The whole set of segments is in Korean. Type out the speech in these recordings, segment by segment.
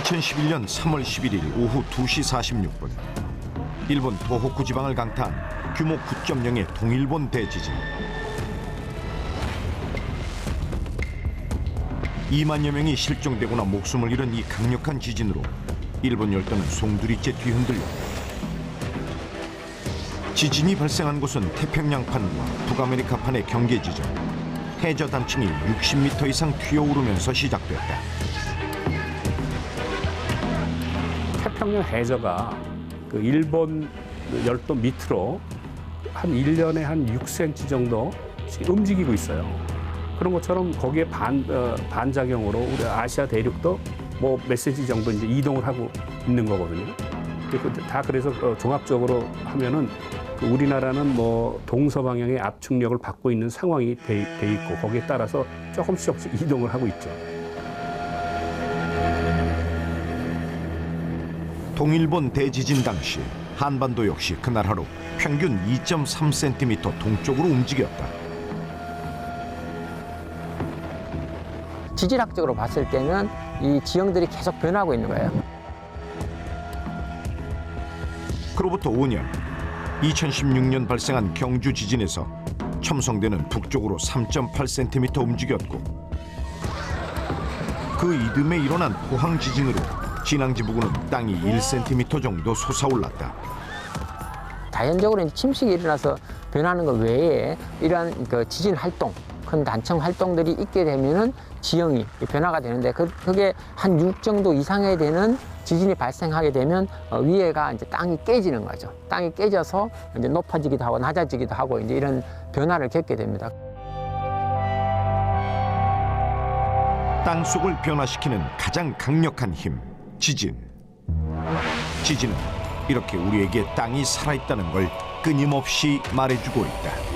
2011년 3월 11일 오후 2시 46분 일본 도호쿠 지방을 강타한 규모 9.0의 동일본 대지진. 2만여 명이 실종되거나 목숨을 잃은 이 강력한 지진으로 일본 열도는 송두리째 뒤흔들렸다. 지진이 발생한 곳은 태평양판과 북아메리카판의 경계 지점. 해저 단층이 60m 이상 튀어오르면서 시작됐다. 태평양 해저가 그 일본 열도 밑으로 한 1년에 한 6cm 정도 움직이고 있어요. 그런 것처럼 거기에 반작용으로 우리 아시아 대륙도 뭐 몇 cm 정도 이제 이동을 하고 있는 거거든요. 다 그래서 종합적으로 하면은 우리나라는 뭐 동서방향의 압축력을 받고 있는 상황이 돼 있고 거기에 따라서 조금씩 이동을 하고 있죠. 동일본 대지진 당시 한반도 역시 그날 하루 평균 2.3cm 동쪽으로 움직였다. 지질학적으로 봤을 때는 이 지형들이 계속 변하고 있는 거예요. 그로부터 5년, 2016년 발생한 경주 지진에서 첨성대는 북쪽으로 3.8cm 움직였고 그 이듬해 일어난 포항 지진으로 진앙지 부근은 땅이 1cm 정도 솟아올랐다. 자연적으로 침식이 일어나서 변하는 것 외에 이러한 그 지진 활동, 큰 단층 활동들이 있게 되면은 지형이 변화가 되는데 그게 한 6 정도 이상이 되는 지진이 발생하게 되면 위에가 이제 땅이 깨지는 거죠. 땅이 깨져서 이제 높아지기도 하고 낮아지기도 하고 이제 이런 변화를 겪게 됩니다. 땅 속을 변화시키는 가장 강력한 힘, 지진. 지진은 이렇게 우리에게 땅이 살아있다는 걸 끊임없이 말해주고 있다.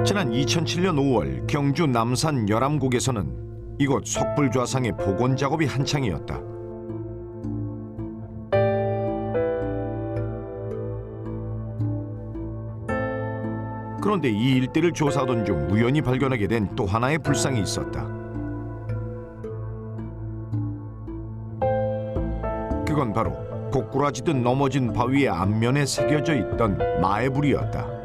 지난 2007년 5월 경주 남산 열암곡에서는 이곳 석불좌상의 복원 작업이 한창이었다. 그런데 이 일대를 조사하던 중 우연히 발견하게 된 또 하나의 불상이 있었다. 그건 바로 고꾸라지듯 넘어진 바위의 앞면에 새겨져 있던 마애불이었다.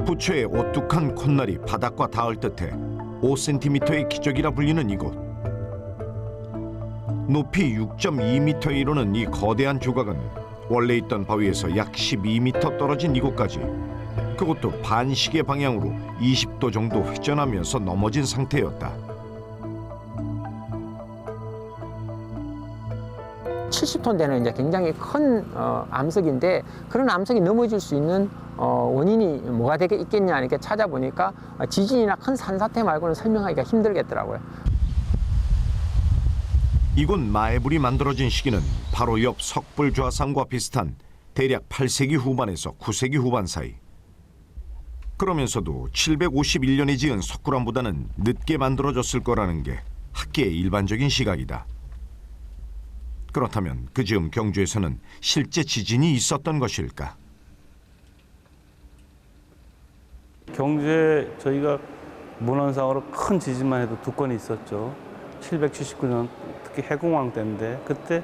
부처의 오뚝한 콧날이 바닥과 닿을 듯해 5cm의 기적이라 불리는 이곳. 높이 6.2m에 이르는 이 거대한 조각은 원래 있던 바위에서 약 12m 떨어진 이곳까지, 그것도 반시계 방향으로 20도 정도 회전하면서 넘어진 상태였다. 70톤 되는 이제 굉장히 큰 암석인데 그런 암석이 넘어질 수 있는 원인이 뭐가 되게 있겠냐 이렇게 찾아보니까 지진이나 큰 산사태 말고는 설명하기가 힘들겠더라고요. 이곳 마애불이 만들어진 시기는 바로 옆 석불좌상과 비슷한 대략 8세기 후반에서 9세기 후반 사이. 그러면서도 751년에 지은 석굴암보다는 늦게 만들어졌을 거라는 게 학계의 일반적인 시각이다. 그렇다면 그 즈음 경주에서는 실제 지진이 있었던 것일까? 경주에 저희가 문헌상으로 큰 지진만 해도 2건이 있었죠. 779년 특히 해공황 때인데 그때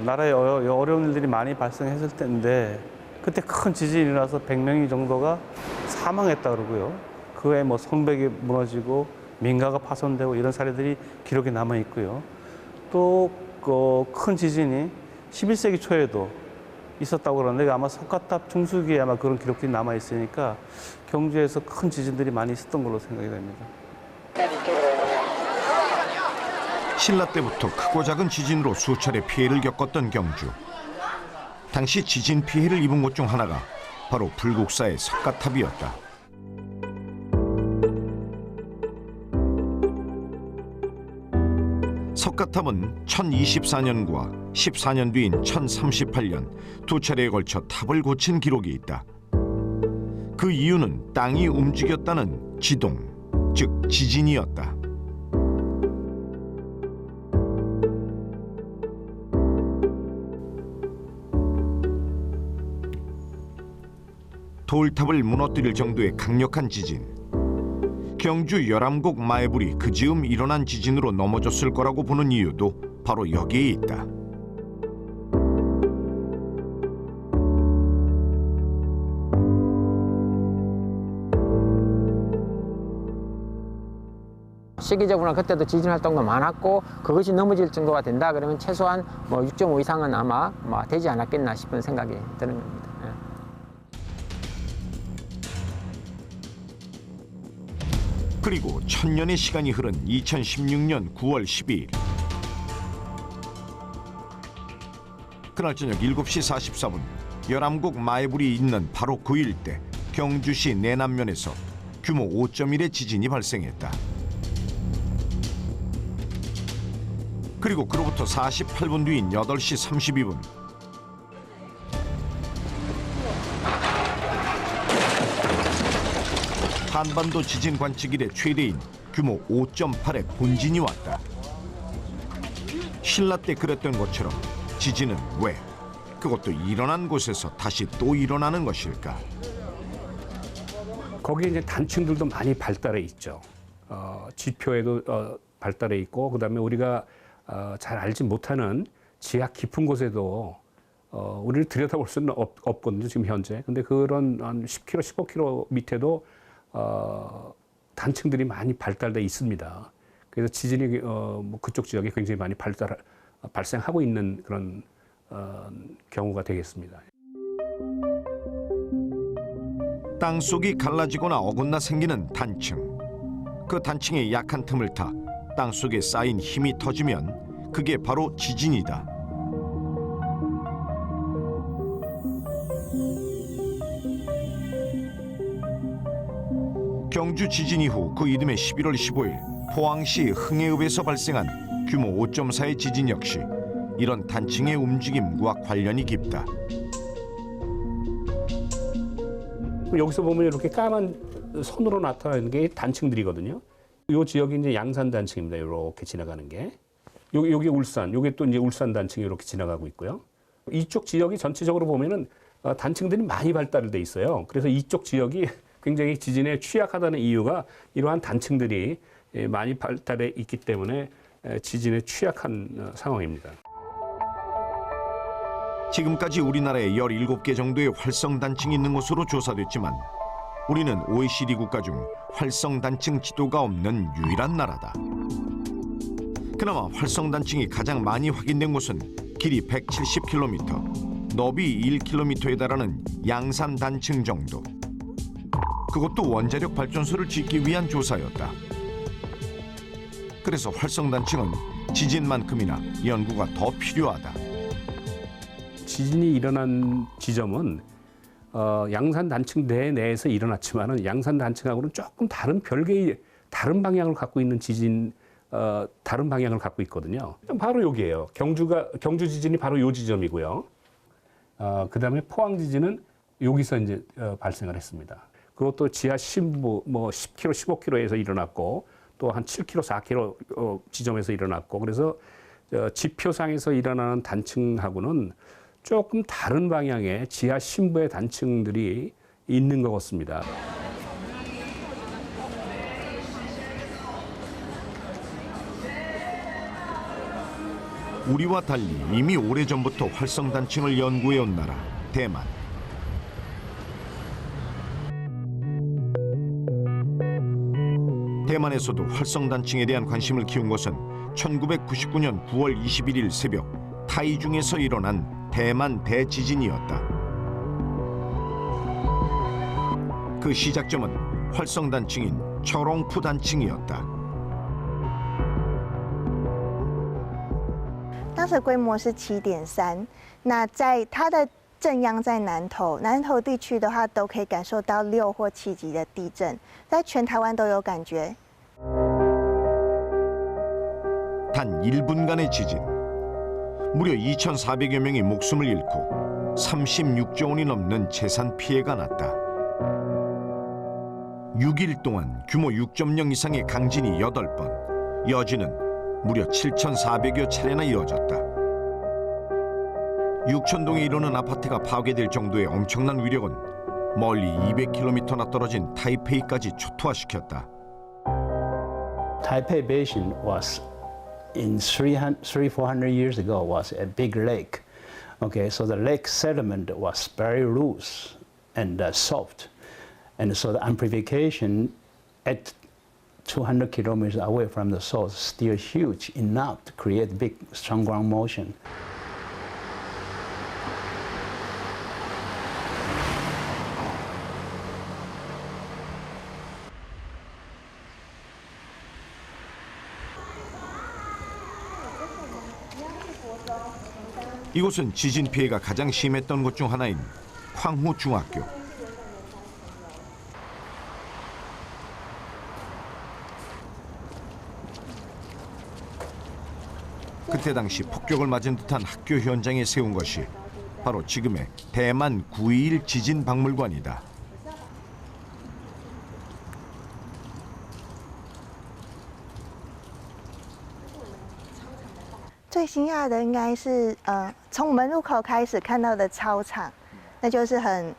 나라에 어려운 일들이 많이 발생했을 때인데 그때 큰 지진이 일어나서 100명이 정도가 사망했다 그러고요. 그 외에 뭐 성벽이 무너지고 민가가 파손되고 이런 사례들이 기록에 남아 있고요. 또 큰 지진이 11세기 초에도 있었다고 그러는데 아마 석가탑 중수기에 아마 그런 기록들이 남아 있으니까 경주에서 큰 지진들이 많이 있었던 걸로 생각이 됩니다. 신라 때부터 크고 작은 지진으로 수차례 피해를 겪었던 경주. 당시 지진 피해를 입은 곳 중 하나가 바로 불국사의 석가탑이었다. 석가탑은 1024년과 14년 뒤인 1038년 두 차례에 걸쳐 탑을 고친 기록이 있다. 그 이유는 땅이 움직였다는 지동, 즉 지진이었다. 돌탑을 무너뜨릴 정도의 강력한 지진. 경주 열암곡 마애불이 그 즈음 일어난 지진으로 넘어졌을 거라고 보는 이유도 바로 여기에 있다. 시기적으로는 그때도 지진 활동도 많았고 그것이 넘어질 정도가 된다 그러면 최소한 뭐 6.5 이상은 아마 되지 않았겠나 싶은 생각이 드는 겁니다. 그리고 1000년의 시간이 흐른 2016년 9월 12일 그날 저녁 7시 44분 열암곡 마애불이 있는 바로 그 일대 경주시 내남면에서 규모 5.1의 지진이 발생했다. 그리고 그로부터 48분 뒤인 8시 32분 한반도 지진 관측 이래 최대인 규모 5.8의 본진이 왔다. 신라 때 그랬던 것처럼 지진은 왜, 그것도 일어난 곳에서 다시 또 일어나는 것일까? 거기에 이제 단층들도 많이 발달해 있죠. 지표에도 발달해 있고, 그다음에 우리가 잘 알지 못하는 지하 깊은 곳에도 우리를 들여다볼 수는 없거든요, 지금 현재. 근데 그런 한 10km, 15km 밑에도 단층들이 많이 발달돼 있습니다. 그래서 지진이 그쪽 지역에 굉장히 많이 발생하고 있는 그런 경우가 되겠습니다. 땅속이 갈라지거나 어긋나 생기는 단층. 그 단층의 약한 틈을 타 땅속에 쌓인 힘이 터지면 그게 바로 지진이다. 경주 지진 이후 그 이듬해 11월 15일 포항시 흥해읍에서 발생한 규모 5.4의 지진 역시 이런 단층의 움직임과 관련이 깊다. 여기서 보면 이렇게 까만 선으로 나타나는 게 단층들이거든요. 이 지역이 이제 양산 단층입니다. 이렇게 지나가는 게. 여기 울산, 요게 또 이제 울산 단층이 이렇게 지나가고 있고요. 이쪽 지역이 전체적으로 보면은 단층들이 많이 발달돼 있어요. 그래서 이쪽 지역이 굉장히 지진에 취약하다는 이유가 이러한 단층들이 많이 발달해 있기 때문에 지진에 취약한 상황입니다. 지금까지 우리나라에 17개 정도의 활성단층이 있는 것으로 조사됐지만 우리는 OECD 국가 중 활성단층 지도가 없는 유일한 나라다. 그나마 활성단층이 가장 많이 확인된 곳은 길이 170km, 너비 1km에 달하는 양산단층 정도. 그것도 원자력 발전소를 짓기 위한 조사였다. 그래서 활성단층은 지진만큼이나 연구가 더 필요하다. 지진이 일어난 지점은 양산 단층 내에서 일어났지만은 양산 단층하고는 조금 다른 별개의 다른 방향을 갖고 있는 다른 방향을 갖고 있거든요. 바로 여기예요. 경주 지진이 바로 요 지점이고요. 그다음에 포항 지진은 여기서 이제 발생을 했습니다. 그것도 지하 심부 10km, 15km에서 일어났고 또 한 7km, 4km 지점에서 일어났고 그래서 지표상에서 일어나는 단층하고는 조금 다른 방향의 지하 심부의 단층들이 있는 것 같습니다. 우리와 달리 이미 오래전부터 활성단층을 연구해온 나라 대만. 대만에서도 활성단층에 대한 관심을 키운 것은 1999년 9월 21일 새벽 타이중에서 일어난 대만 대지진이었다. 그 시작점은 활성단층인 처롱푸 단층이었다. 当时规模是7.3，那在它的震央在南投，南投地区的话都可以感受到6或7级的地震，在全台湾都有感觉。 단 1분간의 지진. 무려 2,400여 명이 목숨을 잃고 36조 원이 넘는 재산 피해가 났다. 6일 동안 규모 6.0 이상의 강진이 8번, 여진은 무려 7,400여 차례나 이어졌다. 6,000동에 이르는 아파트가 파괴될 정도의 엄청난 위력은 멀리 200km나 떨어진 타이페이까지 초토화시켰다. Taipei Basin was in 400 years ago was a big lake. Okay, so the lake sediment was very loose and soft, and so the amplification at 200 kilometers away from the source still huge enough to create big, strong ground motion. 이곳은 지진 피해가 가장 심했던 곳 중 하나인 황후 중학교. 그때 당시 폭격을 맞은 듯한 학교 현장에 세운 것이 바로 지금의 대만 9.21 지진 박물관이다. 最惊讶的应该是，从我们入口开始看到的操场，那就是很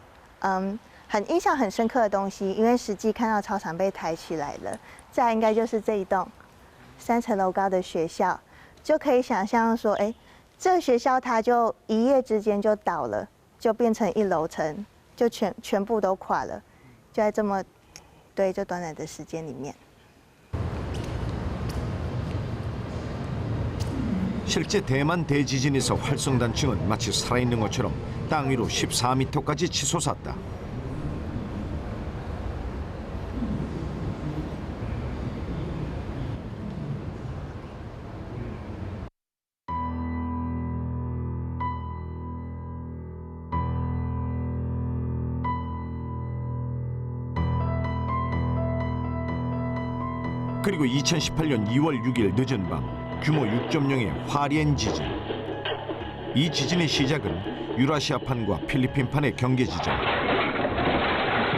印象很深刻的东西，因为实际看到操场被抬起来了。再来应该就是这一栋3层楼高的学校，就可以想象说，这个学校它就一夜之间就倒了，就变成1楼层，就全部都垮了，就在这短短的时间里面。 실제 대만 대지진에서 활성단층은 마치 살아있는 것처럼 땅 위로 14m까지 치솟았다. 그리고 2018년 2월 6일 늦은 밤 규모 6.0의 화롄 지진. 이 지진의 시작은 유라시아판과 필리핀판의 경계 지점.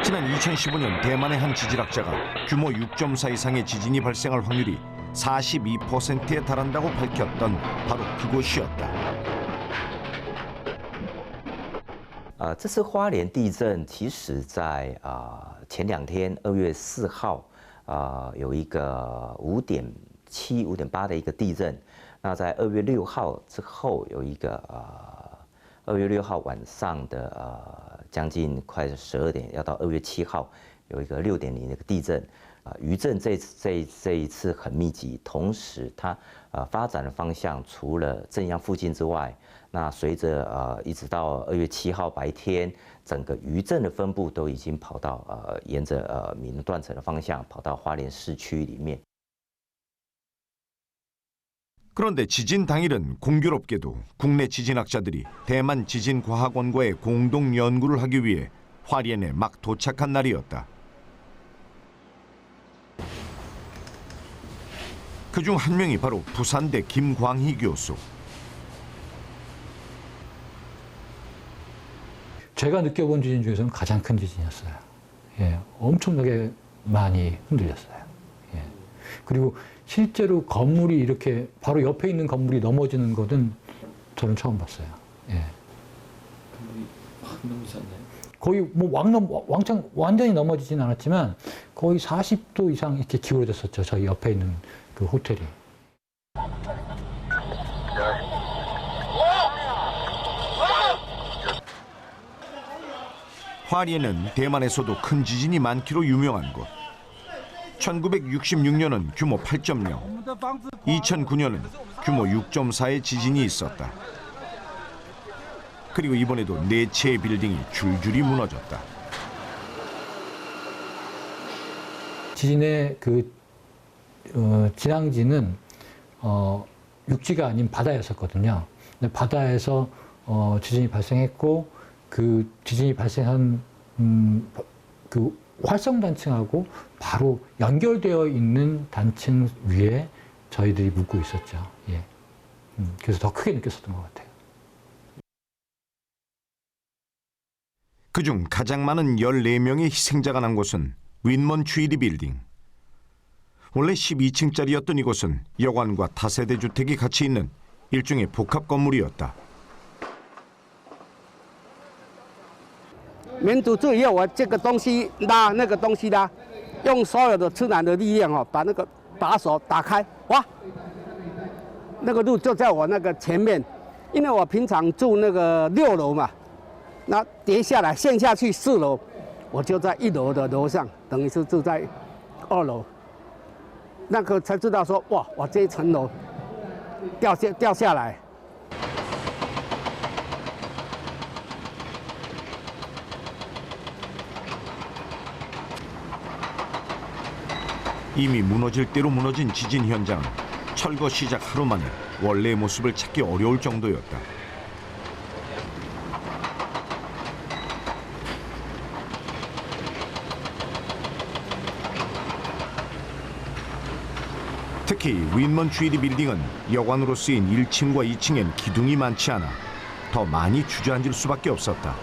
지난 2015년 대만의 한 지질학자가 규모 6.4 이상의 지진이 발생할 확률이 42%에 달한다고 밝혔던 바로 그곳이었다. 这次花莲地震，其实在前2天，2月4号，有一个5.7、5.8的一个地震。那在2月6号之后，有一个2月6号晚上的将近快12点，要到2月7号有一个6.0的一个地震。余震这一次很密集，同时它发展的方向除了震央附近之外，那随着一直到2月7号白天，整个余震的分布都已经跑到沿着闽断层的方向跑到花莲市区里面。 그런데 지진 당일은 공교롭게도 국내 지진학자들이 대만 지진과학원과의 공동 연구를 하기 위해 화롄에 막 도착한 날이었다. 그중 한 명이 바로 부산대 김광희 교수. 제가 느껴본 지진 중에서는 가장 큰 지진이었어요. 예, 엄청나게 많이 흔들렸어요. 예. 그리고 실제로 건물이 이렇게 바로 옆에 있는 건물이 넘어지는 것은 저는 처음 봤어요. 예. 건물이 확 넘어졌나요? 거의 뭐 왕창 완전히 넘어지진 않았지만 거의 40도 이상 이렇게 기울어졌었죠. 저희 옆에 있는 그 호텔이. 화롄은 대만에서도 큰 지진이 많기로 유명한 곳. 1966년은 규모 8.0, 2009년은 규모 6.4의 지진이 있었다. 그리고 이번에도 4채의 빌딩이 줄줄이 무너졌다. 지진의 그 진앙지는 육지가 아닌 바다였었거든요. 근데 바다에서 지진이 발생했고 그 지진이 발생한 그 활성 단층하고 바로 연결되어 있는 단층 위에 저희들이 묵고 있었죠. 예. 그래서 더 크게 느꼈었던 것 같아요. 그중 가장 많은 14명의 희생자가 난 곳은 윈먼 주이리 빌딩. 원래 12층짜리였던 이곳은 여관과 다세대 주택이 같이 있는 일종의 복합 건물이었다. 民主自由，我这个东西拉，那个东西拉，用所有的自然的力量把那个把手打开，哇，那个路就在我那个前面，因为我平常住那个6楼嘛，那跌下来陷下去4楼，我就在1楼的楼上，等于是住在2楼，那个才知道说哇，我这一层楼掉下来。 이미 무너질 대로 무너진 지진 현장은 철거 시작 하루 만에 원래의 모습을 찾기 어려울 정도였다. 특히 윈먼 주이리 빌딩은 여관으로 쓰인 1층과 2층엔 기둥이 많지 않아 더 많이 주저앉을 수밖에 없었다.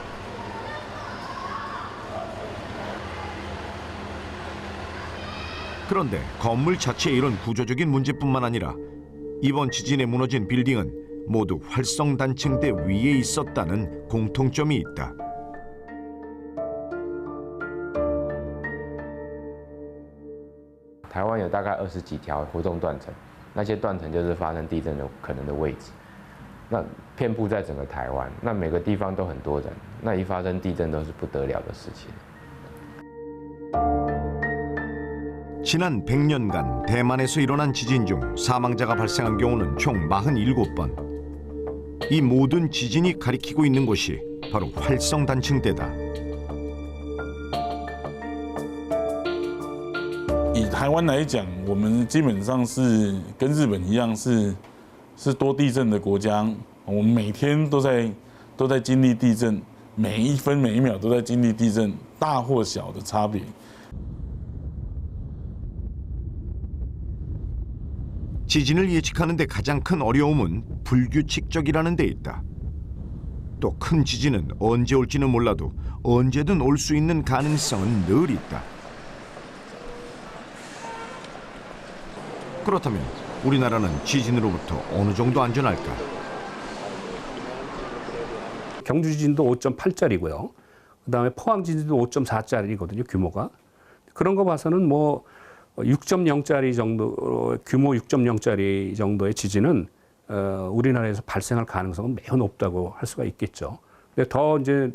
그런데 건물 자체의 이런 구조적인 문제뿐만 아니라 이번 지진에 무너진 빌딩은 모두 활성단층대 위에 있었다는 공통점이 있다.台湾有大概20几条活动断层，那些断层就是发生地震的可能的位置。那遍布在整个台湾，那每个地方都很多人，那一发生地震都是不得了的事情。 지난 100년간 대만에서 일어난 지진 중 사망자가 발생한 경우는 총 47번. 이 모든 지진이 가리키고 있는 곳이 바로 활성단층대다. 以台湾来讲，我们基本上是跟日本一样是多地震的国家。我们每天都在经历地震，每一分每一秒都在经历地震，大或小的差别。 지진을 예측하는 데 가장 큰 어려움은 불규칙적이라는 데 있다. 또 큰 지진은 언제 올지는 몰라도 언제든 올 수 있는 가능성은 늘 있다. 그렇다면 우리나라는 지진으로부터 어느 정도 안전할까? 경주 지진도 5.8짜리고요. 그다음에 포항 지진도 5.4짜리거든요, 규모가. 그런 거 봐서는 뭐 6.0짜리 정도 규모 6.0짜리 정도의 지진은 우리나라에서 발생할 가능성은 매우 높다고 할 수가 있겠죠. 근데 더 이제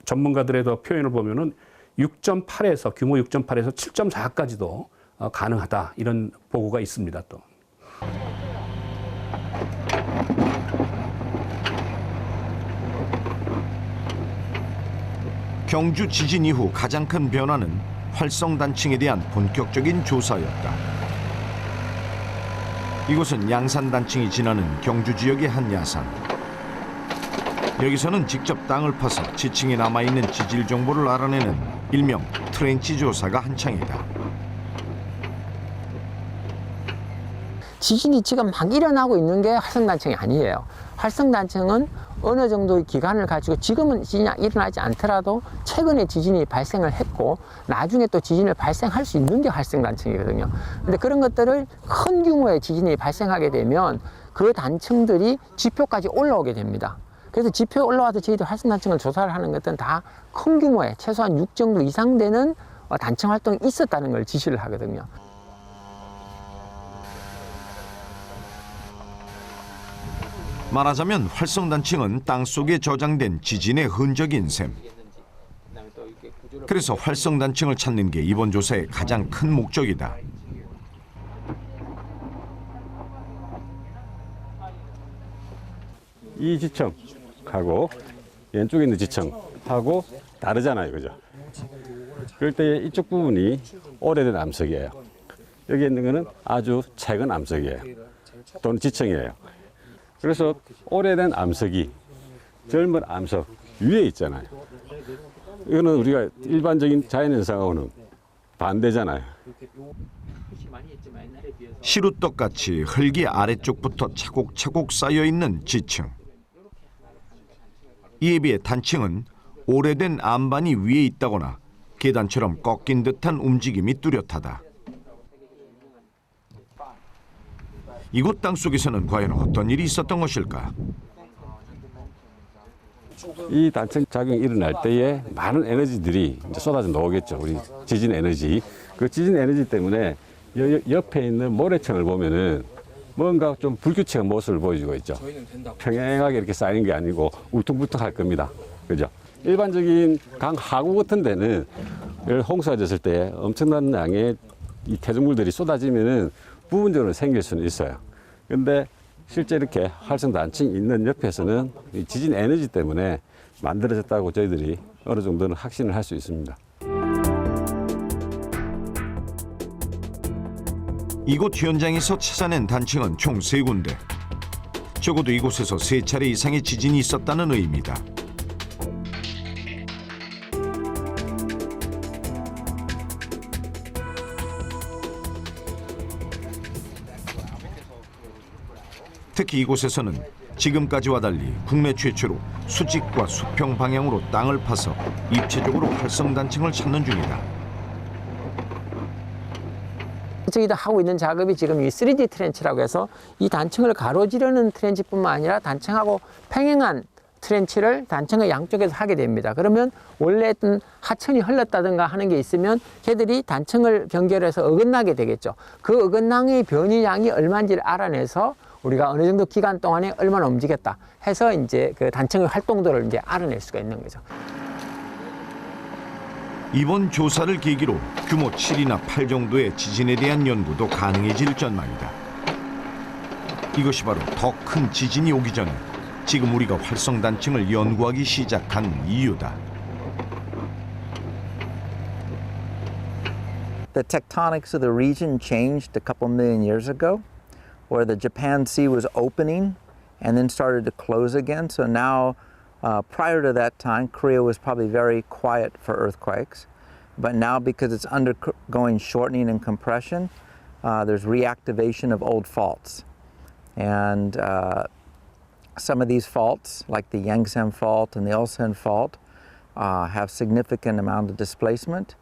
전문가들의 더 표현을 보면은 6.8에서 규모 6.8에서 7.4까지도 가능하다 이런 보고가 있습니다. 또. 경주 지진 이후 가장 큰 변화는 활성단층에 대한 본격적인 조사였다. 이곳은 양산단층이 지나는 경주 지역의 한 야산. 여기서는 직접 땅을 파서 지층에 남아있는 지질 정보를 알아내는 일명 트렌치 조사가 한창이다. 지진이 지금 막 일어나고 있는 게 활성단층이 아니에요. 활성단층은 어느 정도의 기간을 가지고 지금은 지진이 일어나지 않더라도 최근에 지진이 발생을 했고 나중에 또 지진을 발생할 수 있는 게 활성단층이거든요. 근데 그런 것들을 큰 규모의 지진이 발생하게 되면 그 단층들이 지표까지 올라오게 됩니다. 그래서 지표에 올라와서 저희들 활성단층을 조사를 하는 것들은 다 큰 규모의 최소한 6 정도 이상 되는 단층 활동이 있었다는 걸 지시를 하거든요. 말하자면 활성단층은 땅속에 저장된 지진의 흔적인 셈. 그래서 활성단층을 찾는 게 이번 조사의 가장 큰 목적이다. 이 지층하고 왼쪽에 있는 지층하고 다르잖아요, 그죠? 그럴 때 이쪽 부분이 오래된 암석이에요. 여기 있는 거는 아주 최근 암석이에요. 또는 지층이에요. 그래서 오래된 암석이 젊은 암석 위에 있잖아요. 이거는 우리가 일반적인 자연현상하고는 반대잖아요. 시루떡같이 흙이 아래쪽부터 차곡차곡 쌓여있는 지층. 이에 비해 단층은 오래된 안반이 위에 있다거나 계단처럼 꺾인 듯한 움직임이 뚜렷하다. 이곳 땅속에서는 과연 어떤 일이 있었던 것일까? 이 단층 작용이 일어날 때에 많은 에너지들이 이제 쏟아져 나오겠죠. 우리 지진 에너지. 그 지진 에너지 때문에 옆에 있는 모래층을 보면은 뭔가 좀 불규칙한 모습을 보여주고 있죠. 평행하게 이렇게 쌓이는 게 아니고 울퉁불퉁할 겁니다. 그죠? 일반적인 강 하구 같은 데는 홍수가 졌을 때 엄청난 양의 이 퇴적물들이 쏟아지면은 부분적으로 생길 수는 있어요. 근데 실제 이렇게 활성 단층이 있는 옆에서는 이 지진 에너지 때문에 만들어졌다고 저희들이 어느 정도는 확신을 할 수 있습니다. 이곳 현장에서 찾아낸 단층은 총 3군데. 적어도 이곳에서 3차례 이상의 지진이 있었다는 의미다. 특히 이곳에서는 지금까지와 달리 국내 최초로 수직과 수평 방향으로 땅을 파서 입체적으로 활성 단층을 찾는 중이다. 저희도 하고 있는 작업이 지금 이 3D 트렌치라고 해서 이 단층을 가로지르는 트렌치뿐만 아니라 단층하고 평행한 트렌치를 단층의 양쪽에서 하게 됩니다. 그러면 원래 했던 하천이 흘렀다든가 하는 게 있으면 걔들이 단층을 연결해서 어긋나게 되겠죠. 그 어긋낭의 변이량이 얼마인지를 알아내서 우리가 어느 정도 기간 동안에 얼마나 움직였다 해서 이제 그 단층의 활동도를 이제 알아낼 수가 있는 거죠. 이번 조사를 계기로 규모 7이나 8 정도의 지진에 대한 연구도 가능해질 전망이다. 이것이 바로 더 큰 지진이 오기 전에 지금 우리가 활성 단층을 연구하기 시작한 이유다. The tectonics of the region changed a couple million years ago, where the Japan Sea was opening and then started to close again. So now, prior to that time, Korea was probably very quiet for earthquakes. But now, because it's undergoing shortening and compression, there's reactivation of old faults. And some of these faults, like the Yangtze Fault and the Ulsan Fault, have significant amount of displacement,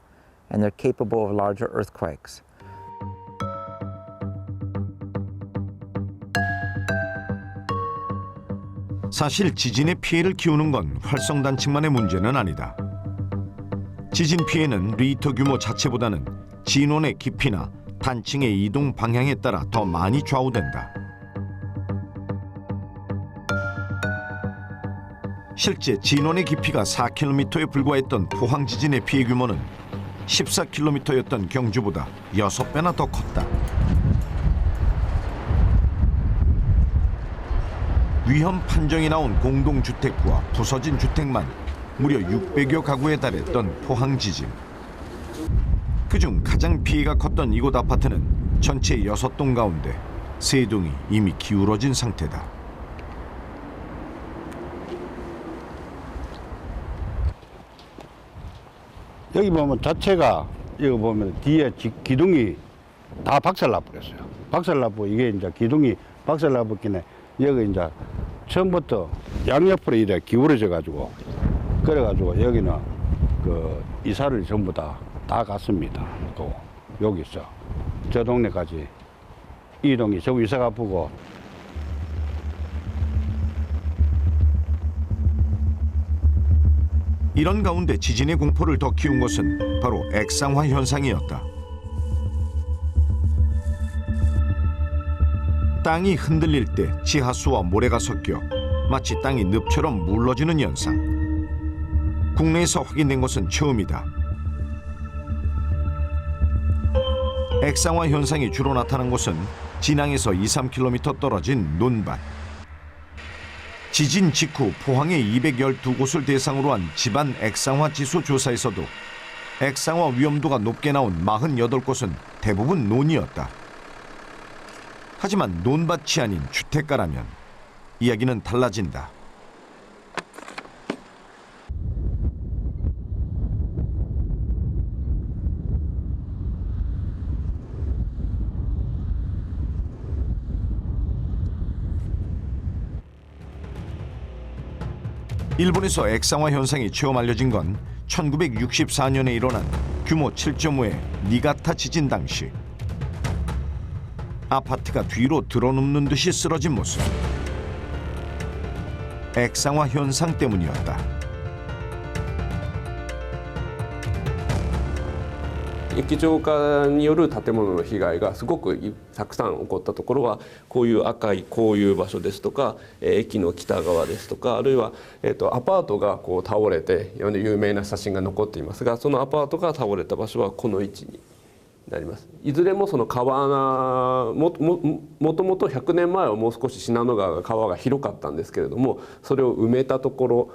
and they're capable of larger earthquakes. 사실 지진의 피해를 키우는 건 활성 단층만의 문제는 아니다. 지진 피해는 리터 규모 자체보다는 진원의 깊이나 단층의 이동 방향에 따라 더 많이 좌우된다. 실제 진원의 깊이가 4km에 불과했던 포항 지진의 피해 규모는 14km였던 경주보다 6배나 더 컸다. 위험 판정이 나온 공동주택과 부서진 주택만 무려 600여 가구에 달했던 포항 지진. 그중 가장 피해가 컸던 이곳 아파트는 전체 6동 가운데 3동이 이미 기울어진 상태다. 여기 보면 자체가 이거 보면 뒤에 기둥이 다 박살나버렸어요. 박살나고 이게 이제 기둥이 박살나버리네. 여기 이제 처음부터 양옆으로 이래 기울어져 가지고 그래가지고 여기는 그 이사를 전부 다 갔습니다. 또 여기서 저 동네까지 이동이 저 이사가 보고. 이런 가운데 지진의 공포를 더 키운 것은 바로 액상화 현상이었다. 땅이 흔들릴 때 지하수와 모래가 섞여 마치 땅이 늪처럼 물러지는 현상. 국내에서 확인된 것은 처음이다. 액상화 현상이 주로 나타난 곳은 진앙에서 2-3km 떨어진 논밭. 지진 직후 포항의 212곳을 대상으로 한 집안 액상화 지수 조사에서도 액상화 위험도가 높게 나온 48곳은 대부분 논이었다. 하지만 논밭이 아닌 주택가라면 이야기는 달라진다. 일본에서 액상화 현상이 처음 알려진 건 1964년에 일어난 규모 7.5의 니가타 지진 당시 아파트가 뒤로 드러눕는 듯이 쓰러진 모습. 액상화 현상 때문이었다. 液状化による建物の被害がすごくたくさん起こったところはこういう赤いこういう場所ですとか駅の北側ですとかあるいはアパートがこう倒れて有名な写真が残っていますがそのアパートが倒れた場所はこの位置になります。いずれもその川もともと100年前はもう少し信濃川が川が広かったんですけれどもそれを埋めたところ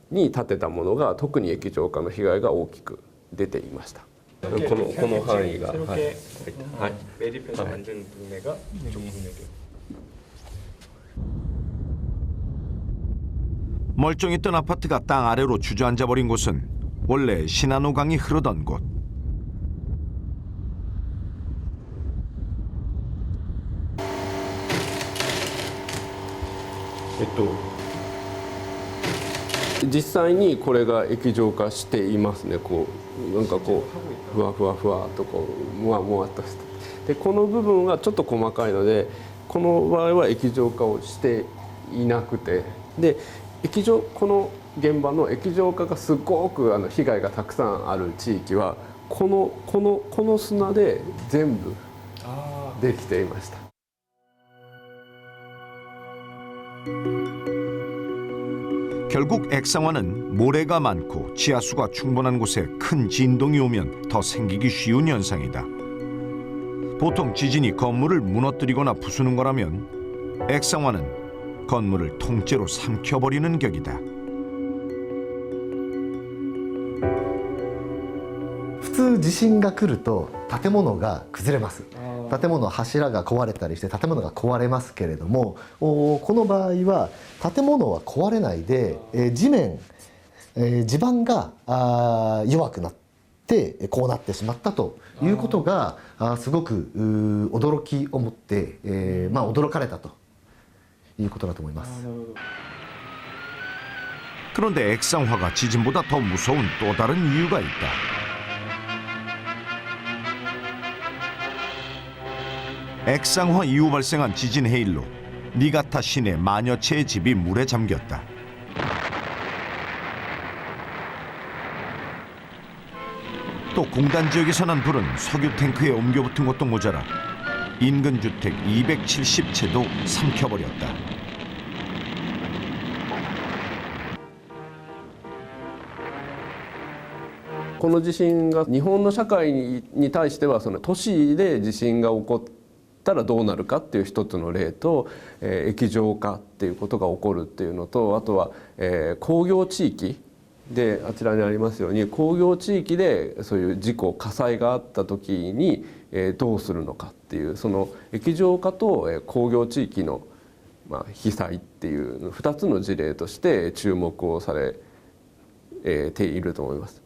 に建てたものが特に液状化の被害が大きく出ていました。この範囲が、はい、メリペの완전 분해가 이쪽 분해돼요. 멀쩡했던 아파트가 땅 아래로 주저앉아 버린 곳은 원래 시나노강이 흐르던 곳. 또実際にこれが液状化していますね。こうなんかこうふわふわふわとこうもわもわとしてでこの部分がちょっと細かいのでこの場合は液状化をしていなくてでこの現場の液状化がすごく被害がたくさんある地域はこの砂で全部できていました。 결국 액상화는 모래가 많고 지하수가 충분한 곳에 큰 진동이 오면 더 생기기 쉬운 현상이다. 보통 지진이 건물을 무너뜨리거나 부수는 거라면 액상화는 건물을 통째로 삼켜버리는 격이다. 普通地震が来ると建物が崩れます。建物の柱が壊れたりして建物が壊れますけれどもこの場合は建物は壊れないで地面地盤が弱くなってこうなってしまったということがすごく驚きを持って驚かれたということだと思います。 그런데 액상화가 지진보다 더 무서운 또 다른 이유가 있다. 액상화 이후 발생한 지진 해일로 니가타 시내 만여 채의 집이 물에 잠겼다. 또 공단 지역에서 난 불은 석유 탱크에 옮겨붙은 것도 모자라 인근 주택 270채도 삼켜버렸다. この地震が日本の社会に対してはその都市で地震が起こったらどうなるかっていう一つの例と、液状化っていうことが起こるっていうのとあとは、工業地域であちらにありますように工業地域でそういう事故火災があった時に、どうするのかっていうその液状化と、工業地域の、被災っていう2つの事例として注目をされていると思います。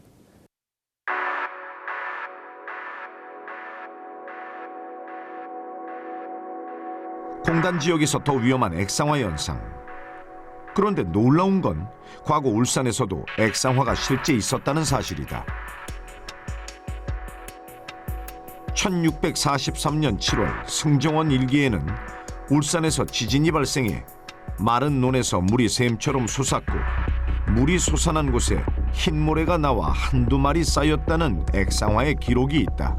공단 지역에서 더 위험한 액상화 현상. 그런데 놀라운 건 과거 울산에서도 액상화가 실제 있었다는 사실이다. 1643년 7월 승정원 일기에는 울산에서 지진이 발생해 마른 논에서 물이 샘처럼 솟았고 물이 솟아난 곳에 흰 모래가 나와 한두 마리 쌓였다는 액상화의 기록이 있다.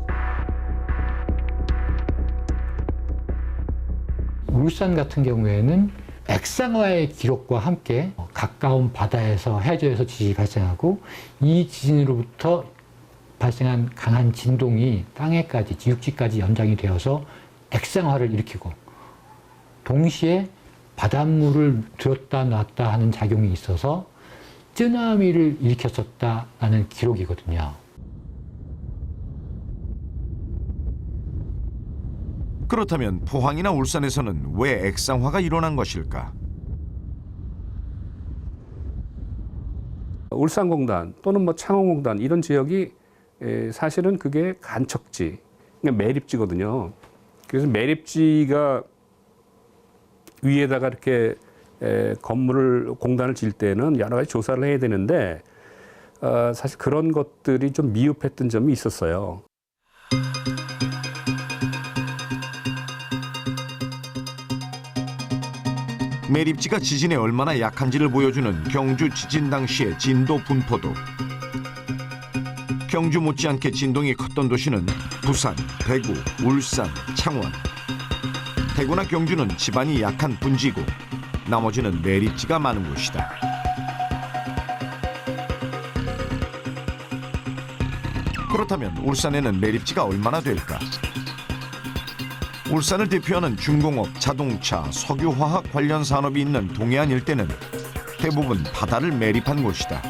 울산 같은 경우에는 액상화의 기록과 함께 가까운 바다에서 해저에서 지진이 발생하고 이 지진으로부터 발생한 강한 진동이 땅에까지 지육지까지 연장이 되어서 액상화를 일으키고 동시에 바닷물을 들었다 놨다 하는 작용이 있어서 쓰나미를 일으켰었다라는 기록이거든요. 그렇다면 포항이나 울산에서는 왜 액상화가 일어난 것일까? 울산공단 또는 뭐 창원공단 이런 지역이 사실은 그게 간척지, 그러니까 매립지거든요. 그래서 매립지가 위에다가 이렇게 건물을 공단을 질 때는 여러 가지 조사를 해야 되는데 사실 그런 것들이 좀 미흡했던 점이 있었어요. 매립지가 지진에 얼마나 약한지를 보여주는 경주 지진 당시의 진도 분포도. 경주 못지않게 진동이 컸던 도시는 부산, 대구, 울산, 창원. 대구나 경주는 지반이 약한 분지고 나머지는 매립지가 많은 곳이다. 그렇다면 울산에는 매립지가 얼마나 될까? 울산을 대표하는 중공업, 자동차, 석유화학 관련 산업이 있는 동해안 일대는 대부분 바다를 매립한 곳이다.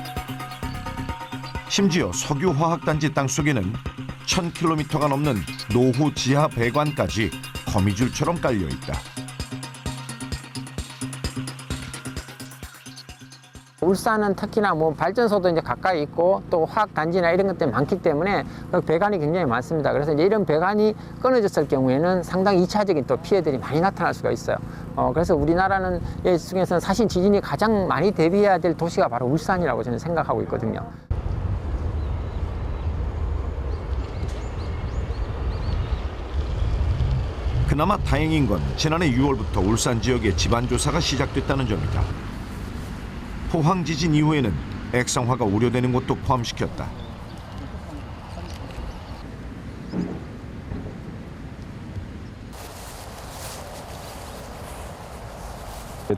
심지어 석유화학단지 땅속에는 1000km가 넘는 노후 지하 배관까지 거미줄처럼 깔려있다. 울산은 특히나 뭐 발전소도 이제 가까이 있고 또 화학 단지나 이런 것들이 많기 때문에 배관이 굉장히 많습니다. 그래서 이제 이런 배관이 끊어졌을 경우에는 상당히 2차적인 또 피해들이 많이 나타날 수가 있어요. 그래서 우리나라는 이 중에서는 사실 지진이 가장 많이 대비해야 될 도시가 바로 울산이라고 저는 생각하고 있거든요. 그나마 다행인 건 지난해 6월부터 울산 지역에 지반조사가 시작됐다는 점이다. 포항 지진 이후에는 액상화가 우려되는 곳도 포함시켰다.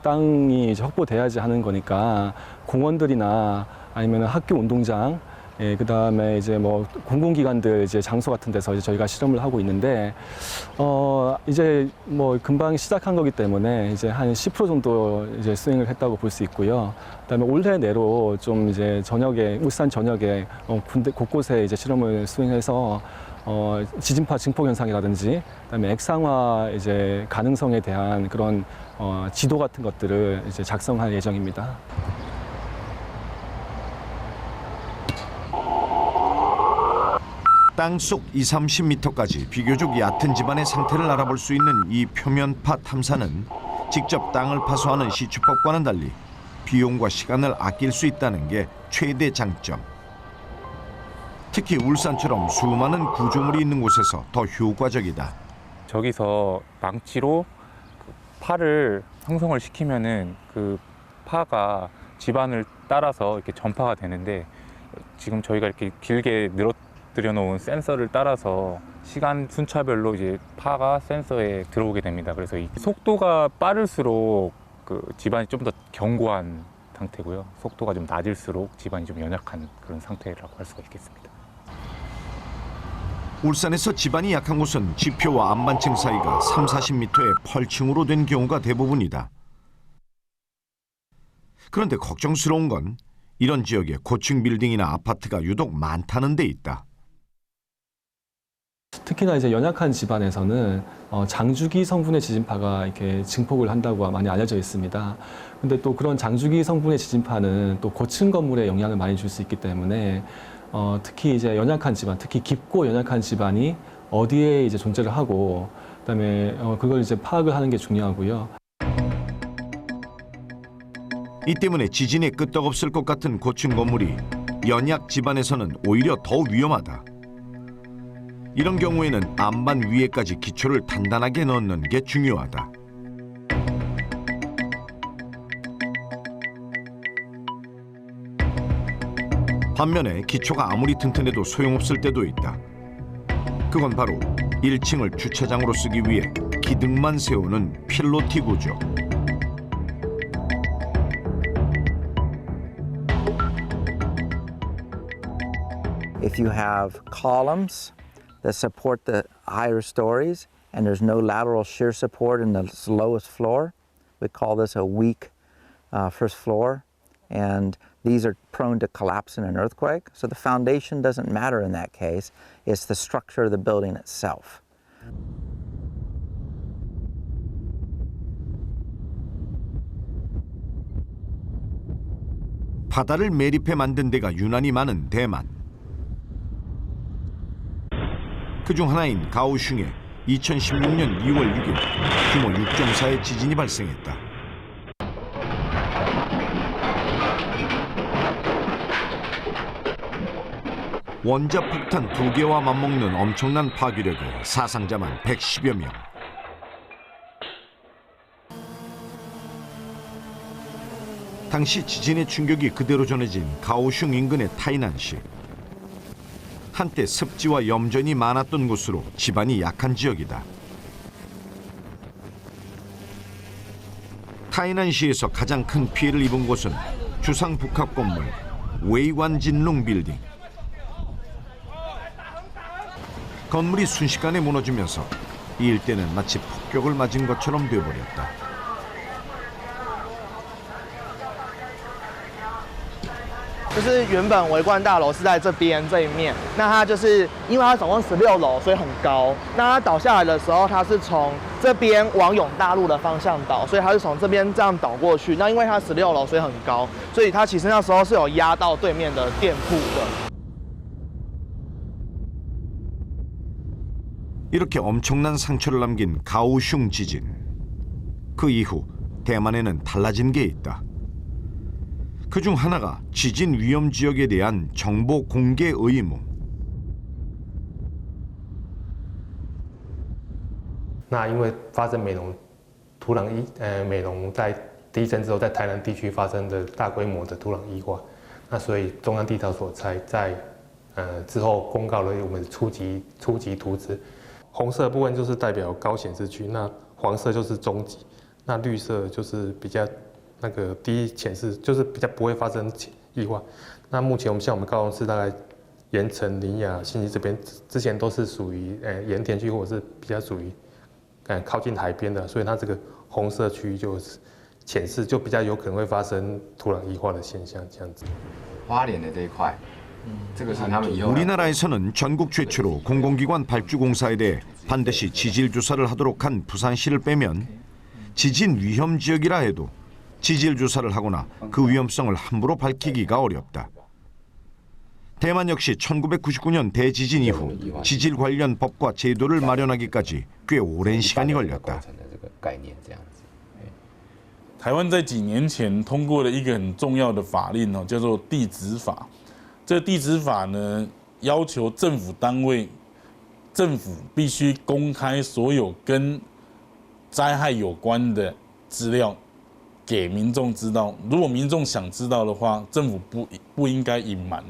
땅이 이제 확보돼야지 하는 거니까 공원들이나 아니면 학교 운동장, 그다음에 이제 뭐 공공기관들 이제 장소 같은 데서 이제 저희가 실험을 하고 있는데 이제 뭐 금방 시작한 거기 때문에 이제 한 10% 정도 이제 수행을 했다고 볼 수 있고요. 그다음에 올해 내로 좀 이제 전역에 울산 전역에 군데 곳곳에 이제 실험을 수행해서 지진파 증폭 현상이라든지 그다음에 액상화 이제 가능성에 대한 그런 지도 같은 것들을 이제 작성할 예정입니다. 땅속 20-30m까지 비교적 얕은 지반의 상태를 알아볼 수 있는 이 표면파 탐사는 직접 땅을 파서 하는 시추법과는 달리 비용과 시간을 아낄 수 있다는 게 최대 장점. 특히 울산처럼 수많은 구조물이 있는 곳에서 더 효과적이다. 저기서 망치로 파를 형성을 시키면은 그 파가 지반을 따라서 이렇게 전파가 되는데 지금 저희가 이렇게 길게 늘어뜨려 놓은 센서를 따라서 시간 순차별로 이제 파가 센서에 들어오게 됩니다. 그래서 이 속도가 빠를수록 그 지반이 좀 더 견고한 상태고요. 속도가 좀 낮을수록 지반이 좀 연약한 그런 상태라고 할 수가 있겠습니다. 울산에서 지반이 약한 곳은 지표와 안반층 사이가 30-40m의 펄층으로 된 경우가 대부분이다. 그런데 걱정스러운 건 이런 지역에 고층 빌딩이나 아파트가 유독 많다는 데 있다. 특히나 이제 연약한 지반에서는 장주기 성분의 지진파가 이렇게 증폭을 한다고 많이 알려져 있습니다. 근데 또 그런 장주기 성분의 지진파는 또 고층 건물에 영향을 많이 줄 수 있기 때문에 특히 이제 연약한 지반, 특히 깊고 연약한 지반이 어디에 이제 존재를 하고 그다음에 그걸 이제 파악을 하는 게 중요하고요. 이 때문에 지진에 끄떡없을 것 같은 고층 건물이 연약 지반에서는 오히려 더 위험하다. 이런 경우에는 안반 위에까지 기초를 단단하게 넣는 게 중요하다. 반면에 기초가 아무리 튼튼해도 소용없을 때도 있다. 그건 바로 1층을 주차장으로 쓰기 위해 기둥만 세우는 필로티 구조. If you have columns that support the higher stories and there's no lateral shear support in the lowest floor, we call this a weak first floor, and these are prone to collapse in an earthquake. So the foundation doesn't matter in that case, it's the structure of the building itself. 바다를 매립해 만든 데가 유난히 많은 대만. 그중 하나인 가오슝에 2016년 2월 6일 규모 6.4의 지진이 발생했다. 원자폭탄 2개와 맞먹는 엄청난 파괴력에 사상자만 110여 명. 당시 지진의 충격이 그대로 전해진 가오슝 인근의 타이난시. 한때 습지와 염전이 많았던 곳으로 지반이 약한 지역이다. 타이난시에서 가장 큰 피해를 입은 곳은 주상복합 건물 웨이완진룽 빌딩. 건물이 순식간에 무너지면서 이 일대는 마치 폭격을 맞은 것처럼 되어버렸다. 就是原本维冠大楼是在这边这一面，那它就是因为它总共16楼，所以很高。那它倒下来的时候，它是从这边往永大路的方向倒，所以它是从这边这样倒过去。那因为它16楼，所以很高，所以它其实那时候是有压到对面的店铺的。 이렇게 엄청난 상처를 남긴 가오슝 지진. 그 이후 대만에는 달라진 게 있다. 그중 하나가 지진 위험 지역에 대한 정보 공개 의무. 那因为发生美浓在地震之后，在台南地区发生的大规模的土壤异化，那所以中央地调所才在之后公告了我们初级图纸。红色部分就是代表高显示区，那黄色就是中级，那绿色就是比较那个低显示，就是比较不会发生异化。那目前像我们高雄市大概盐城、林雅、信息这边之前都是属于盐田区，或者是比较属于靠近海边的，所以它这个红色区域就是显示就比较有可能会发生土壤异化的现象这样子。花莲的这一块。 우리나라에서는 전국 최초로 공공기관 발주공사에 대해 반드시 지질 조사를 하도록 한 부산시를 빼면 지진 위험 지역이라 해도 지질 조사를 하거나 그 위험성을 함부로 밝히기가 어렵다. 대만 역시 1999년 대지진 이후 지질 관련 법과 제도를 마련하기까지 꽤 오랜 시간이 걸렸다. 台湾在几年前通过了一个很重要的法令哦，叫做地质法。 这地质法呢，要求政府单位、政府必须公开所有跟灾害有关的资料给民众知道。如果民众想知道的话，政府不应该隐瞒。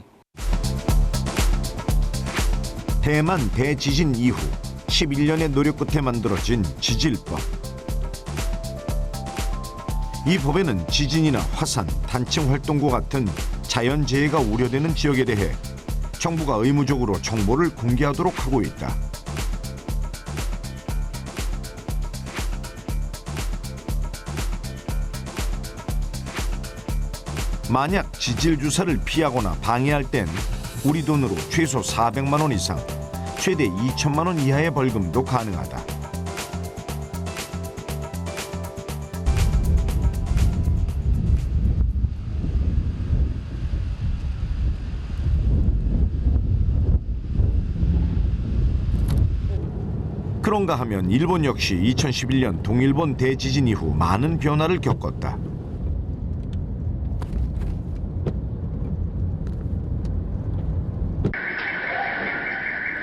대만 대지진 이후 11년의 노력 끝에 만들어진 지질법. 이 법에는 지진이나 화산, 단층 활동과 같은 자연재해가 우려되는 지역에 대해 정부가 의무적으로 정보를 공개하도록 하고 있다. 만약 지질 주사를 피하거나 방해할 땐 우리 돈으로 최소 400만 원 이상, 최대 2천만 원 이하의 벌금도 가능하다. 그런가 하면 일본 역시 2011년 동일본 대지진 이후 많은 변화를 겪었다.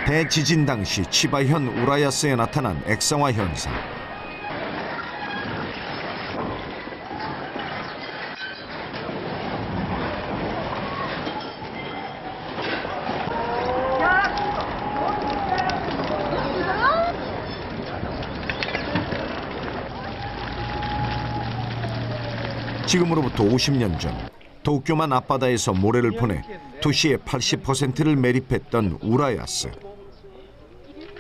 대지진 당시 치바현 우라야스에 나타난 액상화 현상. 지금으로부터 50년 전 도쿄만 앞바다에서 모래를 보내 도시의 80%를 매립했던 우라야스.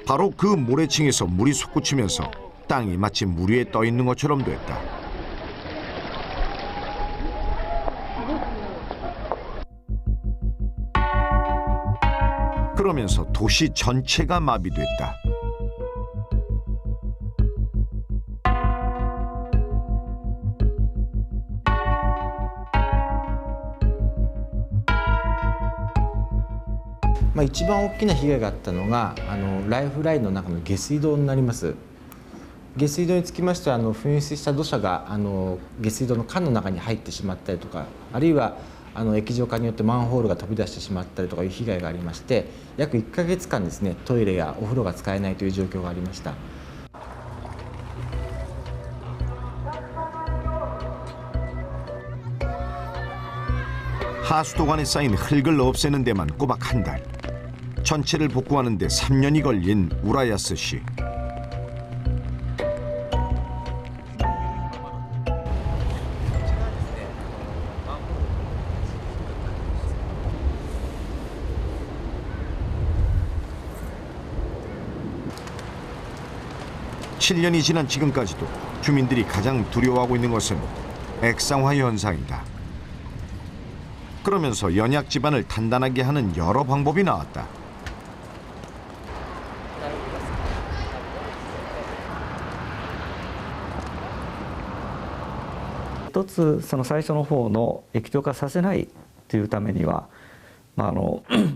바로 그 모래층에서 물이 솟구치면서 땅이 마치 물 위에 떠 있는 것처럼 됐다. 그러면서 도시 전체가 마비됐다.まあ、一番大きな被害があったのがライフラインの中の下水道になります。下水道につきましては噴出した土砂が下水道の管の中に入ってしまったりとか、あるいは液状化によってマンホールが飛び出してしまったりとかいう被害がありまして、約1ヶ月間ですね、トイレやお風呂が使えないという状況がありました。하수도관에 쌓인 흙을 없애는 데만 꼬박 한 달. 전체를 복구하는 데 3년이 걸린 우라야스 씨. (7년이) 지난 지금까지도 주민들이 가장 두려워하고 있는 것은 액상화 현상이다. 그러면서 연약 지반을 단단하게 하는 여러 방법이 나왔다.一つその最初の方の液状化させないというためには、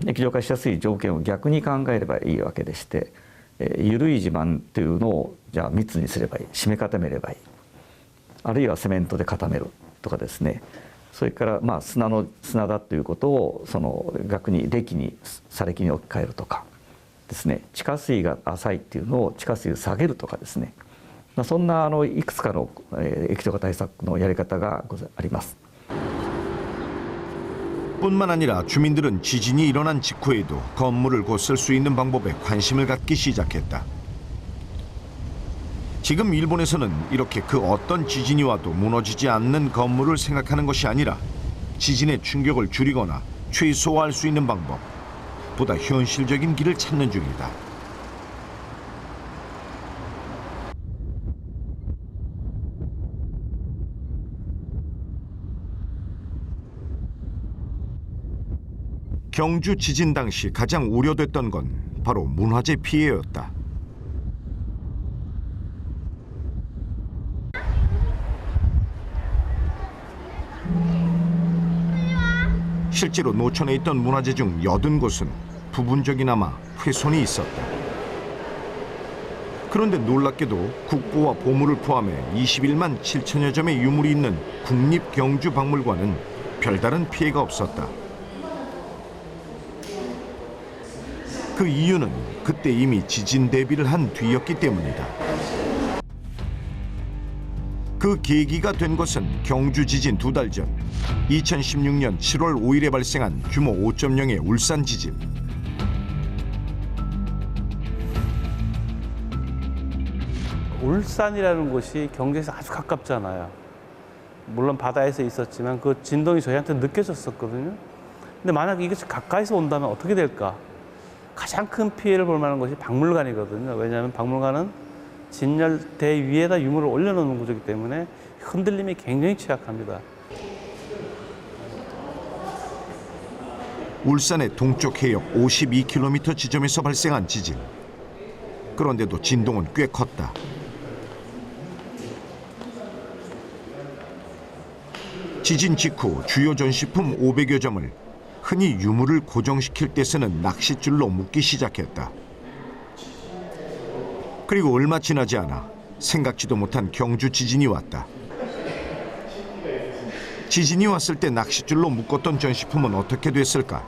液状化しやすい条件を逆に考えればいいわけでして、緩い地盤というのをじゃあ密にすればいい、締め固めればいい、あるいはセメントで固めるとかですね、それから砂だということをその逆に礫に砂礫に置き換えるとかですね、地下水が浅いっていうのを地下水を下げるとかですね、そんないくつかの液状化対策のやり方があります。 뿐만 아니라 주민들은 지진이 일어난 직후에도 건물을 고칠 수 있는 방법에 관심을 갖기 시작했다. 지금 일본에서는 이렇게 그 어떤 지진이 와도 무너지지 않는 건물을 생각하는 것이 아니라 지진의 충격을 줄이거나 최소화할 수 있는 방법, 보다 현실적인 길을 찾는 중이다. 경주 지진 당시 가장 우려됐던 건 바로 문화재 피해였다. 실제로 노천에 있던 문화재 중 80곳은 부분적이나마 훼손이 있었다. 그런데 놀랍게도 국보와 보물을 포함해 21만 7천여 점의 유물이 있는 국립경주박물관은 별다른 피해가 없었다. 그 이유는 그때 이미 지진 대비를 한 뒤였기 때문이다. 그 계기가 된 것은 경주 지진 2달 전 2016년 7월 5일에 발생한 규모 5.0의 울산 지진. 울산이라는 곳이 경주에서 아주 가깝잖아요. 물론 바다에서 있었지만 그 진동이 저희한테 느껴졌었거든요. 근데 만약에 이것이 가까이서 온다면 어떻게 될까? 가장 큰 피해를 볼 만한 것이 박물관이거든요. 왜냐하면 박물관은 진열대 위에다 유물을 올려놓는 구조이기 때문에 흔들림이 굉장히 취약합니다. 울산의 동쪽 해역 52km 지점에서 발생한 지진. 그런데도 진동은 꽤 컸다. 지진 직후 주요 전시품 500여 점을 흔히 유물을 고정시킬 때 쓰는 낚싯줄로 묶기 시작했다. 그리고 얼마 지나지 않아 생각지도 못한 경주 지진이 왔다. 지진이 왔을 때 낚싯줄로 묶었던 전시품은 어떻게 됐을까?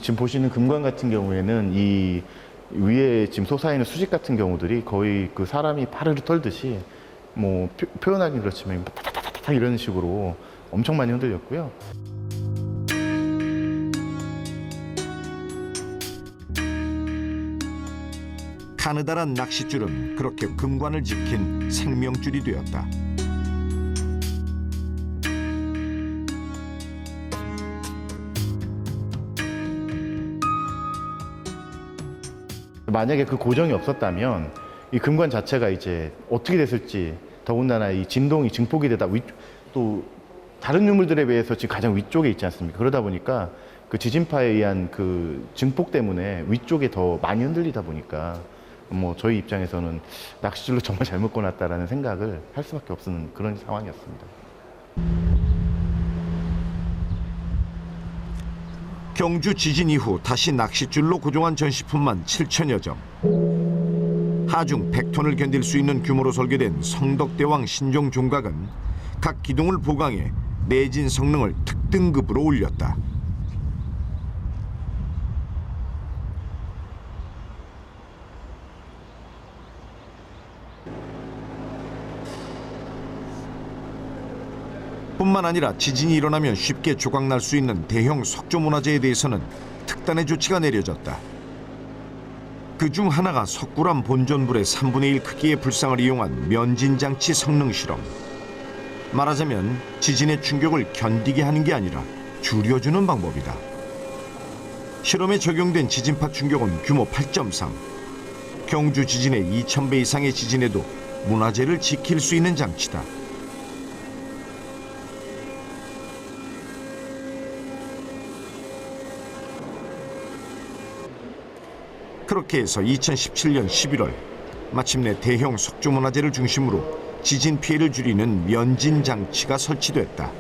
지금 보시는 금관 같은 경우에는 이 위에 지금 솟아있는 수직 같은 경우들이 거의 그 사람이 파르르 털듯이 뭐 표현하긴 그렇지만 타타타타 이런 식으로 엄청 많이 흔들렸고요. 가느다란 낚싯줄은 그렇게 금관을 지킨 생명줄이 되었다. 만약에 그 고정이 없었다면 이 금관 자체가 이제 어떻게 됐을지, 더군다나 이 진동이 증폭이 되다 또 다른 유물들에 비해서 지금 가장 위쪽에 있지 않습니까? 그러다 보니까 그 지진파에 의한 그 증폭 때문에 위쪽에 더 많이 흔들리다 보니까 뭐 저희 입장에서는 낚싯줄로 정말 잘못 꺼놨다라는 생각을 할 수밖에 없는 그런 상황이었습니다. 경주 지진 이후 다시 낚싯줄로 고정한 전시품만 7천여 점. 하중 100톤을 견딜 수 있는 규모로 설계된 성덕대왕 신종 종각은 각 기둥을 보강해 내진 성능을 특등급으로 올렸다. 뿐만 아니라 지진이 일어나면 쉽게 조각날 수 있는 대형 석조문화재에 대해서는 특단의 조치가 내려졌다. 그중 하나가 석굴암 본전불의 3분의 1 크기의 불상을 이용한 면진장치 성능 실험. 말하자면 지진의 충격을 견디게 하는 게 아니라 줄여주는 방법이다. 실험에 적용된 지진파 충격은 규모 8.3. 경주 지진의 2000배 이상의 지진에도 문화재를 지킬 수 있는 장치다. 그렇게 해서 2017년 11월 마침내 대형 석조문화재를 중심으로 지진 피해를 줄이는 면진 장치가 설치됐다.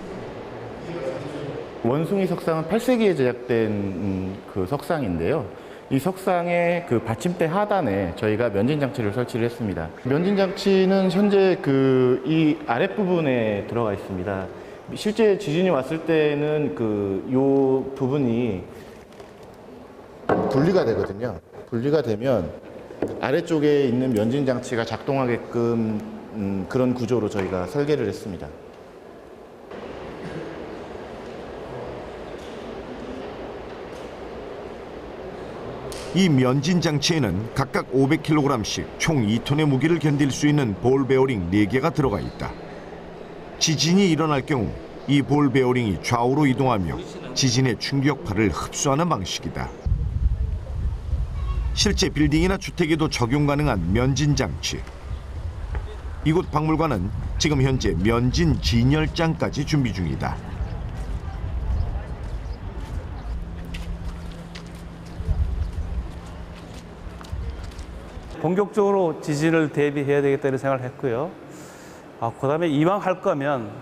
원숭이 석상은 8세기에 제작된 그 석상인데요. 이 석상의 그 받침대 하단에 저희가 면진 장치를 설치를 했습니다. 면진 장치는 현재 이 아랫부분에 들어가 있습니다. 실제 지진이 왔을 때는 요 부분이 분리가 되거든요. 분리가 되면 아래쪽에 있는 면진 장치가 작동하게끔 그런 구조로 저희가 설계를 했습니다. 이 면진 장치에는 각각 500kg씩 총 2톤의 무게를 견딜 수 있는 볼 베어링 4개가 들어가 있다. 지진이 일어날 경우 이 볼 베어링이 좌우로 이동하며 지진의 충격파를 흡수하는 방식이다. 실제 빌딩이나 주택에도 적용 가능한 면진 장치. 이곳 박물관은 지금 현재 면진 진열장까지 준비 중이다. 본격적으로 지진을 대비해야 되겠다는 생각을 했고요. 그다음에 이왕 할 거면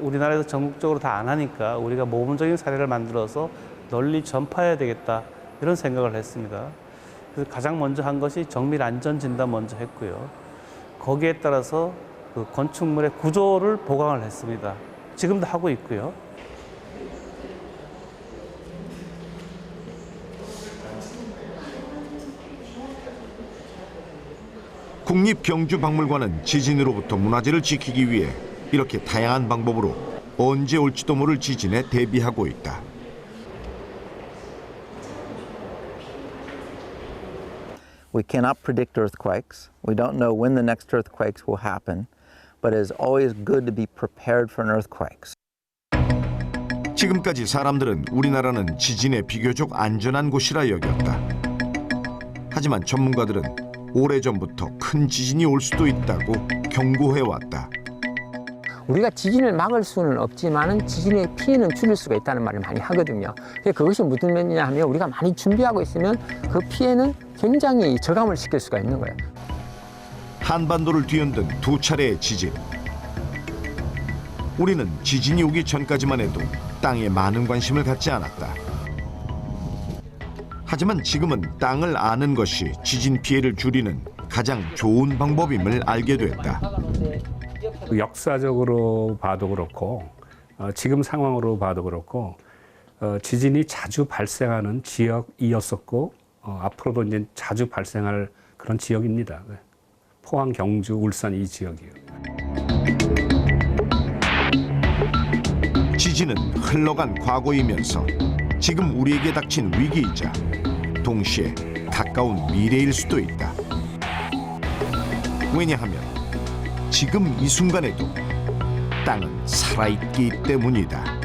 우리나라에서 전국적으로 다 안 하니까 우리가 모범적인 사례를 만들어서 널리 전파해야 되겠다 이런 생각을 했습니다. 그래서 가장 먼저 한 것이 정밀 안전 진단 먼저 했고요. 거기에 따라서 그 건축물의 구조를 보강을 했습니다. 지금도 하고 있고요. 국립경주박물관은 지진으로부터 문화재를 지키기 위해 이렇게 다양한 방법으로 언제 올지도 모를 지진에 대비하고 있다. We cannot predict earthquakes. We don't know when the next earthquakes will happen, but it is always good to be prepared for an earthquake. 지금까지 사람들은 우리나라는 지진에 비교적 안전한 곳이라 여겼다. 하지만 전문가들은 오래전부터 큰 지진이 올 수도 있다고 경고해왔다. 우리가 지진을 막을 수는 없지만 지진의 피해는 줄일 수가 있다는 말을 많이 하거든요. 그것이 무슨 의미냐 하면 우리가 많이 준비하고 있으면 그 피해는 굉장히 저감을 시킬 수가 있는 거예요. 한반도를 뒤흔든 두 차례의 지진. 우리는 지진이 오기 전까지만 해도 땅에 많은 관심을 갖지 않았다. 하지만 지금은 땅을 아는 것이 지진 피해를 줄이는 가장 좋은 방법임을 알게 됐다. 역사적으로 봐도 그렇고 지금 상황으로 봐도 그렇고 지진이 자주 발생하는 지역이었었고 앞으로도 이제 자주 발생할 그런 지역입니다. 포항, 경주, 울산 이 지역이요. 지진은 흘러간 과거이면서 지금 우리에게 닥친 위기이자 동시에 가까운 미래일 수도 있다. 왜냐하면 지금 이 순간에도 땅은 살아있기 때문이다.